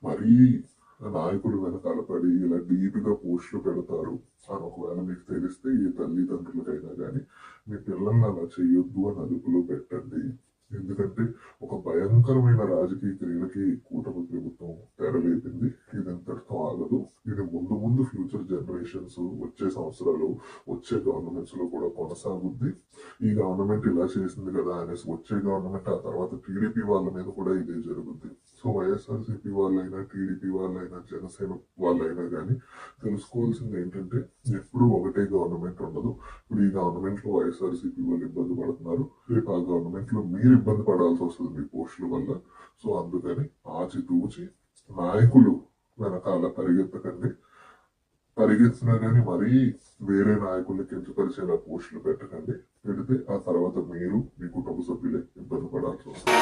మరీ నాయకులు వెనకాల పడి ఇలా డీప్ గా పోస్టులు పెడతారు అని ఒకవేళ మీకు తెలిస్తే ఈ తల్లిదండ్రులకైనా కానీ మీ పిల్లల్ని అలా చేయొద్దు అని అదుపులో పెట్టండి. ఎందుకంటే ఒక భయంకరమైన రాజకీయ క్రియలకి కూటమి ప్రభుత్వం తెరలేపింది. ఇది ఇంతటితో ఆగదు. ఇది ముందు ముందు ఫ్యూచర్ జనరేషన్స్, వచ్చే సంవత్సరాలు, వచ్చే గవర్నమెంట్స్ లో కూడా కొనసాగుద్ది. ఈ గవర్నమెంట్ ఇలా చేసింది కదా అనేసి వచ్చే గవర్నమెంట్ ఆ తర్వాత టీడీపీ వాళ్ళ మీద కూడా ఇదే జరుగుద్ది. సో వైఎస్ఆర్సీపీ వాళ్ళైనా, టీడీపీ వాళ్ళైనా, జనసేన వాళ్ళైనా కానీ తెలుసుకోవాల్సింది ఏంటంటే ఎప్పుడు ఒకటే గవర్నమెంట్ ఉండదు. ఇప్పుడు ఈ గవర్నమెంట్ లో వైఎస్ఆర్సీపీ వాళ్ళు ఇబ్బంది పడుతున్నారు, రేపు ఆ గవర్నమెంట్ లో మీరు ఇబ్బంది పడాల్సి వస్తుంది మీ పోస్టుల వల్ల. సో అందుకని ఆచితూచి నాయకులు వెనకాల పరిగెత్తకండి. పరిగెత్తినా కానీ మరీ వేరే నాయకుల్ని కించపరిచేలా పోస్టులు పెట్టకండి. పెడితే ఆ తర్వాత మీరు, మీ కుటుంబ సభ్యులే ఇబ్బంది పడాల్సి వస్తుంది.